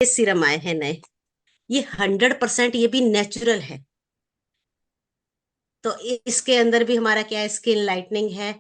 Serum आए हैं नए, ये 100% ये भी नेचुरल है। तो इसके अंदर भी हमारा क्या है, स्किन लाइटनिंग है,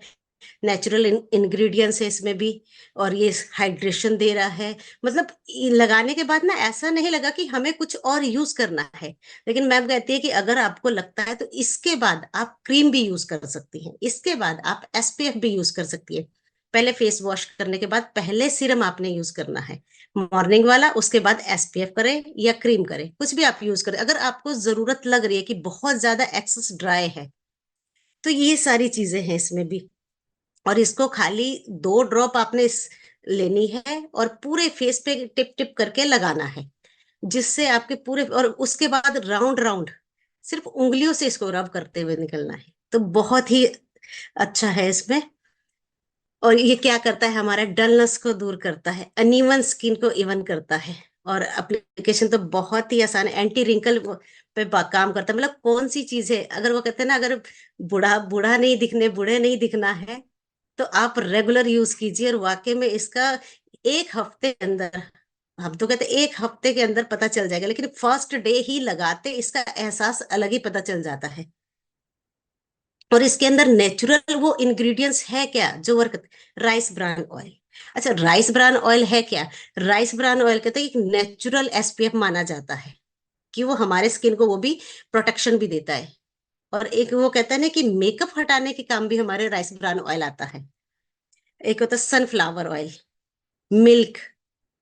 नेचुरल इंग्रेडिएंट्स है इसमें भी, और ये हाइड्रेशन दे रहा है। मतलब ये लगाने के बाद ना ऐसा नहीं लगा कि हमें कुछ और यूज करना है। लेकिन मैम कहती है कि अगर आपको लगता है तो इसके बाद आप क्रीम भी यूज कर सकती हैं, इसके बाद आप एसपीएफ भी यूज कर सकती है। पहले फेस वॉश करने के बाद पहले सीरम आपने यूज करना है मॉर्निंग वाला, उसके बाद एसपीएफ करें या क्रीम करें, कुछ भी आप यूज करें। अगर आपको जरूरत लग रही है कि बहुत ज्यादा एक्सेस ड्राई है, तो ये सारी चीजें हैं इसमें भी। और इसको खाली 2 ड्रॉप आपने लेनी है और पूरे फेस पे टिप टिप करके लगाना है, जिससे आपके पूरे, और उसके बाद राउंड राउंड सिर्फ उंगलियों से इसको रब करते हुए निकलना है। तो बहुत ही अच्छा है इसमें। और ये क्या करता है, हमारा डलनेस को दूर करता है, अनइवन स्किन को इवन करता है। और एप्लीकेशन तो बहुत ही आसान है, एंटी रिंकल पे काम करता है। मतलब कौन सी चीज है, अगर वो कहते हैं ना, अगर बूढ़े नहीं दिखना है, तो आप रेगुलर यूज कीजिए। और वाकई में इसका एक हफ्ते के अंदर, हम तो कहते हैं 1 हफ्ते के अंदर पता चल जाएगा, लेकिन फर्स्ट डे ही लगाते इसका एहसास अलग ही पता चल जाता है। और इसके अंदर नेचुरल वो इंग्रेडिएंट्स है क्या जो वर्क, राइस ब्रान ऑयल। अच्छा, राइस ब्रान ऑयल है क्या, राइस ब्रान ऑयल कहते हैं एक नेचुरल एसपीएफ माना जाता है, कि वो हमारे स्किन को वो भी प्रोटेक्शन भी देता है। और एक वो कहता है ना कि मेकअप हटाने के काम भी हमारे राइस ब्रान ऑयल आता है। एक होता है सनफ्लावर ऑयल, मिल्क,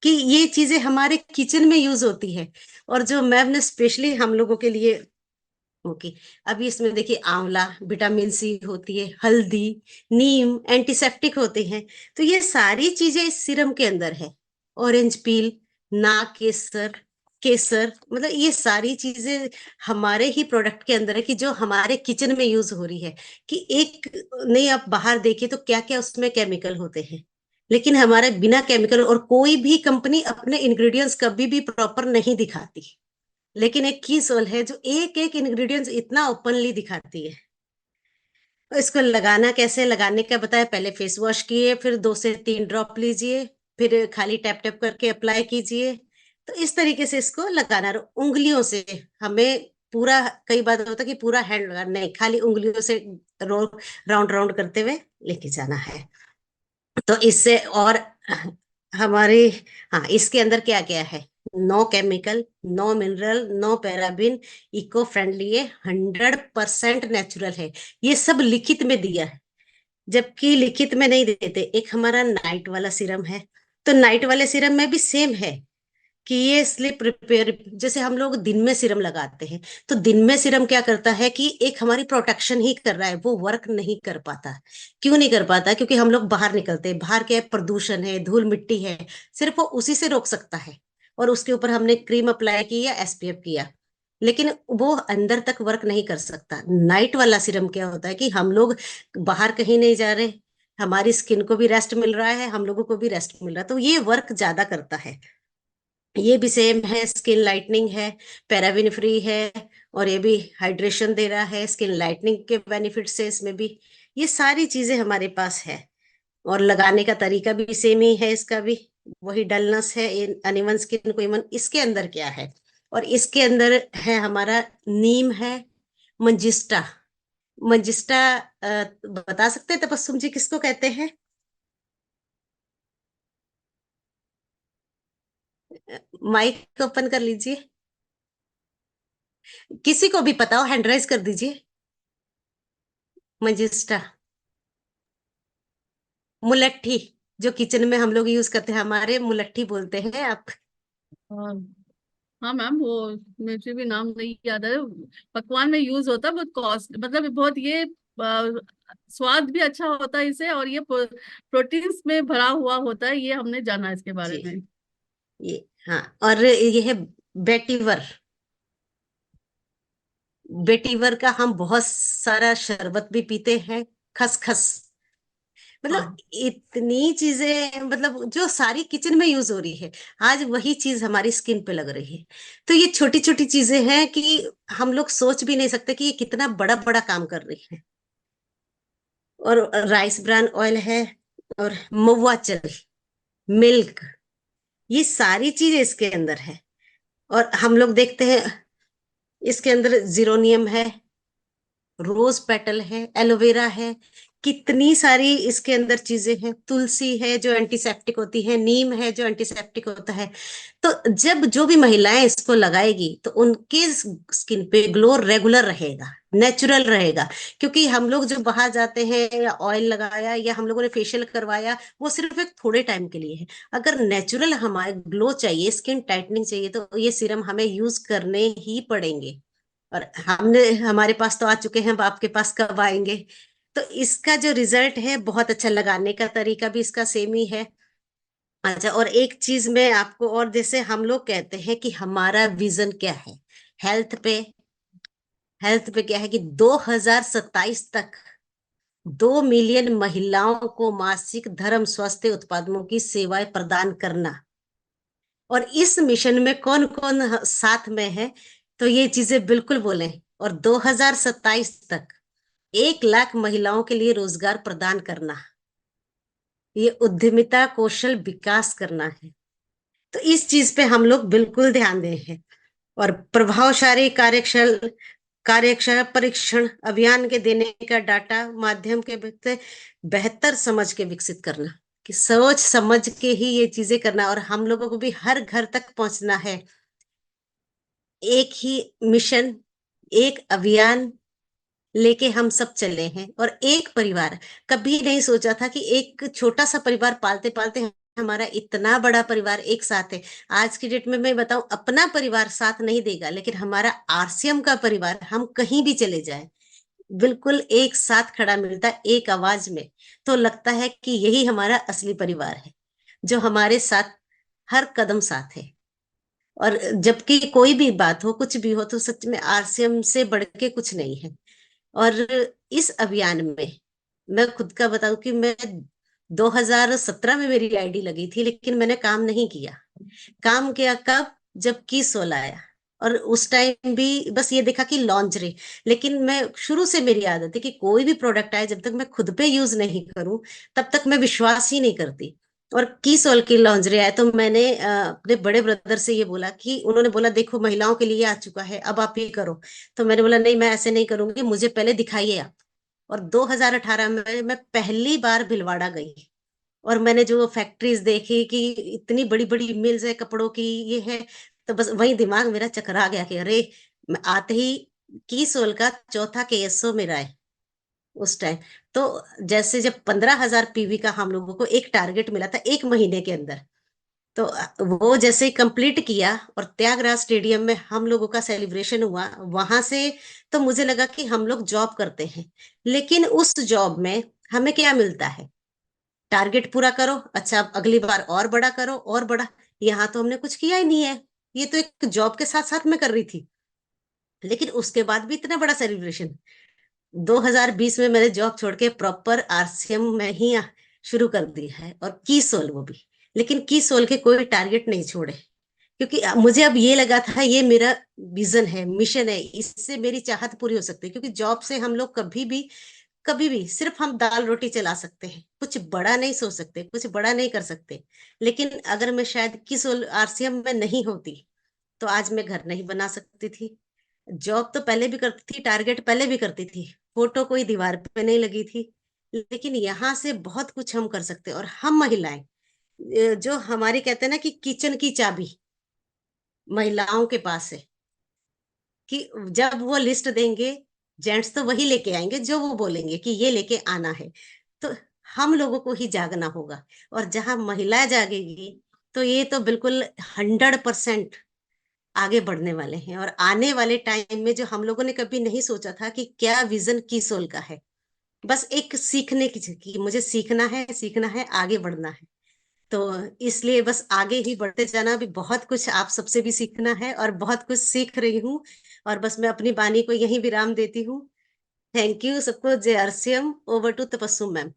कि ये चीजें हमारे किचन में यूज होती है। और जो मैम ने स्पेशली हम लोगों के लिए, ओके, अभी इसमें देखिए आंवला, विटामिन सी होती है, हल्दी, नीम एंटीसेप्टिक होते हैं। तो ये सारी चीजें इस सीरम के अंदर है। ऑरेंज पील, नाग केसर, केसर, मतलब ये सारी चीजें हमारे ही प्रोडक्ट के अंदर है, कि जो हमारे किचन में यूज हो रही है। कि एक नहीं, आप बाहर देखिए तो क्या क्या उसमें केमिकल होते हैं, लेकिन हमारे बिना केमिकल, और कोई भी कंपनी अपने इंग्रेडिएंट्स कभी भी प्रॉपर नहीं दिखाती, लेकिन एक की सोल है जो एक एक इंग्रेडिएंट्स इतना ओपनली दिखाती है। तो इसको लगाना कैसे, लगाने का बताया, पहले फेस वॉश किए, फिर 2 से 3 ड्रॉप लीजिए, फिर खाली टैप टैप करके अप्लाई कीजिए। तो इस तरीके से इसको लगाना, उंगलियों से हमें पूरा, कई बार होता है कि पूरा हैंड लगा, नहीं, खाली उंगलियों से राउंड राउंड करते हुए लेके जाना है। तो इससे और हमारे, हाँ, इसके अंदर क्या क्या है, no chemical, no mineral, no paraben, eco friendly है, 100% नेचुरल है। ये सब लिखित में दिया है, जबकि लिखित में नहीं देते। एक हमारा नाइट वाला सीरम है, तो नाइट वाले सीरम में भी सेम है कि ये स्लिप रिपेयर, जैसे हम लोग दिन में सीरम लगाते हैं, तो दिन में सीरम क्या करता है कि एक हमारी प्रोटेक्शन ही कर रहा है, वो वर्क नहीं कर पाता। क्यों नहीं कर पाता, क्योंकि हम लोग बाहर निकलते हैं, बाहर क्या है, प्रदूषण है, धूल मिट्टी है, सिर्फ वो उसी से रोक सकता है। और उसके ऊपर हमने क्रीम अप्लाई की या एसपीएफ किया, लेकिन वो अंदर तक वर्क नहीं कर सकता। नाइट वाला सीरम क्या होता है कि हम लोग बाहर कहीं नहीं जा रहे, हमारी स्किन को भी रेस्ट मिल रहा है, हम लोगों को भी रेस्ट मिल रहा है, तो ये वर्क ज्यादा करता है। ये भी सेम है, स्किन लाइटनिंग है, पैराबिन फ्री है, और ये भी हाइड्रेशन दे रहा है, स्किन लाइटनिंग के बेनिफिट्स है इसमें भी। ये सारी चीजें हमारे पास है। और लगाने का तरीका भी सेम ही है इसका भी, वही डलनेस है, अनइवन स्किन को इवन। इसके अंदर क्या है, और इसके अंदर है हमारा नीम है, मंजिस्टा। मंजिस्टा बता सकते हैं तपस्सुम जी किसको कहते हैं? माइक ओपन कर लीजिए, किसी को भी पता हो हैंड राइज कर दीजिए। मंजिस्टा, मुलट्ठी, जो किचन में हम लोग यूज करते हैं, हमारे मुलट्ठी बोलते हैं आप। हाँ। हाँ मैम, वो मुझे भी नाम नहीं याद है। पकवान में यूज होता है, बहुत कॉस्ट, मतलब बहुत ये स्वाद भी अच्छा होता है इसे, और ये प्रोटीन्स में भरा हुआ होता है, ये हमने जाना इसके बारे जी, में। ये, हाँ, और ये है बेटीवर। बेटीवर का हम बहुत सारा शरबत भी पीते हैं, खसखस, मतलब हाँ। इतनी चीजें, मतलब जो सारी किचन में यूज हो रही है, आज वही चीज हमारी स्किन पे लग रही है। तो ये छोटी छोटी चीजें हैं कि हम लोग सोच भी नहीं सकते कि ये कितना बड़ा बड़ा काम कर रही है। और राइस ब्रान ऑयल है, और महुआ चल, मिल्क, ये सारी चीजें इसके अंदर है। और हम लोग देखते हैं इसके अंदर जीरोनियम है, रोज पेटल है, एलोवेरा है, कितनी सारी इसके अंदर चीजें हैं। तुलसी है जो एंटीसेप्टिक होती है, नीम है जो एंटीसेप्टिक होता है। तो जब जो भी महिलाएं इसको लगाएगी तो उनके स्किन पे ग्लो रेगुलर रहेगा, नेचुरल रहेगा। क्योंकि हम लोग जो बाहर जाते हैं, या ऑयल लगाया या हम लोगों ने फेशियल करवाया, वो सिर्फ एक थोड़े टाइम के लिए है। अगर नेचुरल हमारे ग्लो चाहिए, स्किन टाइटनिंग चाहिए, तो ये सीरम हमें यूज करने ही पड़ेंगे। और हमने, हमारे पास तो आ चुके हैं, अब आपके पास कब आएंगे। तो इसका जो रिजल्ट है बहुत अच्छा, लगाने का तरीका भी इसका सेम ही है। अच्छा, और एक चीज मैं आपको, और जैसे हम लोग कहते हैं कि हमारा विजन क्या है हेल्थ पे, हेल्थ पे क्या है कि 2027 तक 2 मिलियन महिलाओं को मासिक धर्म स्वास्थ्य उत्पादों की सेवाएं प्रदान करना। और इस मिशन में कौन कौन साथ में है, तो ये चीजें बिल्कुल बोले। और 2027 तक 1 लाख महिलाओं के लिए रोजगार प्रदान करना, ये उद्यमिता कौशल विकास करना है। तो इस चीज पे हम लोग बिल्कुल ध्यान दें हैं। और प्रभावशाली कार्यक्षम परीक्षण अभियान के देने का डाटा माध्यम के बेहतर समझ के विकसित करना, कि सोच समझ के ही ये चीजें करना। और हम लोगों को भी हर घर तक पहुंचना है। एक ही मिशन, एक अभियान लेके हम सब चले हैं, और एक परिवार। कभी नहीं सोचा था कि एक छोटा सा परिवार पालते पालते हमारा इतना बड़ा परिवार एक साथ है। आज की डेट में मैं बताऊं, अपना परिवार साथ नहीं देगा, लेकिन हमारा आरसीएम का परिवार, हम कहीं भी चले जाए बिल्कुल एक साथ खड़ा मिलता है, एक आवाज में। तो लगता है कि यही हमारा असली परिवार है, जो हमारे साथ हर कदम साथ है। और जबकि कोई भी बात हो, कुछ भी हो, तो सच में आरसीएम से बढ़ के कुछ नहीं है। और इस अभियान में मैं खुद का बताऊं कि मैं 2017 में मेरी आईडी लगी थी, लेकिन मैंने काम नहीं किया। काम किया कब? जब कीसोल आया। और उस टाइम भी बस ये देखा कि लॉन्जरी। लेकिन मैं शुरू से, मेरी आदत है कि कोई भी प्रोडक्ट आए, जब तक मैं खुद पे यूज नहीं करूं तब तक मैं विश्वास ही नहीं करती। और कीसोल की लॉन्जरी आए तो मैंने अपने बड़े ब्रदर से ये बोला, कि उन्होंने बोला देखो महिलाओं के लिए आ चुका है, अब आप ये करो। तो मैंने बोला नहीं, मैं ऐसे नहीं करूंगी, मुझे पहले दिखाइए आप। और 2018 में मैं पहली बार भिलवाड़ा गई, और मैंने जो फैक्ट्रीज देखी कि इतनी बड़ी बड़ी मिल्स है कपड़ों की, ये है। तो बस वही दिमाग मेरा चकरा गया कि अरे, मैं आते ही की सोल का चौथा केएसओ मेरा है उस टाइम। तो जैसे जब 15,000 पीवी का हम लोगों को एक टारगेट मिला था 1 महीने के अंदर, तो वो जैसे ही कंप्लीट किया और त्यागराज स्टेडियम में हम लोगों का सेलिब्रेशन हुआ वहां से, तो मुझे लगा कि हम लोग जॉब करते हैं। लेकिन उस जॉब में हमें क्या मिलता है? टारगेट पूरा करो, अच्छा अगली बार और बड़ा करो, और बड़ा। यहाँ तो हमने कुछ किया ही नहीं है। ये तो एक जॉब के साथ साथ मैं कर रही थी, लेकिन उसके बाद भी इतना बड़ा सेलिब्रेशन। 2020 में मैंने जॉब छोड़ के प्रॉपर आरसीएम में ही शुरू कर दी है, और की सोल वो भी। लेकिन की सोल के कोई टारगेट नहीं छोड़े, क्योंकि मुझे अब ये लगा था ये मेरा विजन है, मिशन है, इससे मेरी चाहत पूरी हो सकती है। क्योंकि जॉब से हम लोग कभी भी सिर्फ हम दाल रोटी चला सकते हैं, कुछ बड़ा नहीं सोच सकते, कुछ बड़ा नहीं कर सकते। लेकिन अगर मैं शायद किस आरसीएम में नहीं होती, तो आज मैं घर नहीं बना सकती थी। जॉब तो पहले भी करती थी, टारगेट पहले भी करती थी, फोटो कोई दीवार पे नहीं लगी थी। लेकिन यहाँ से बहुत कुछ हम कर सकते हैं। और हम महिलाएं, जो हमारी कहते हैं ना कि किचन की चाबी महिलाओं के पास है, कि जब वो लिस्ट देंगे, जेंट्स तो वही लेके आएंगे जो वो बोलेंगे कि ये लेके आना है। तो हम लोगों को ही जागना होगा। और जहां महिला जागेगी, तो ये तो बिल्कुल 100% आगे बढ़ने वाले हैं। और आने वाले टाइम में जो हम लोगों ने कभी नहीं सोचा था कि क्या विजन की सोल का है, बस एक सीखने की, कि मुझे सीखना है, सीखना है, आगे बढ़ना है। तो इसलिए बस आगे ही बढ़ते जाना। भी बहुत कुछ आप सबसे भी सीखना है, और बहुत कुछ सीख रही हूँ। और बस मैं अपनी वाणी को यहीं विराम देती हूँ। थैंक यू सबको। जय RCM. Over to Tabassum ma'am.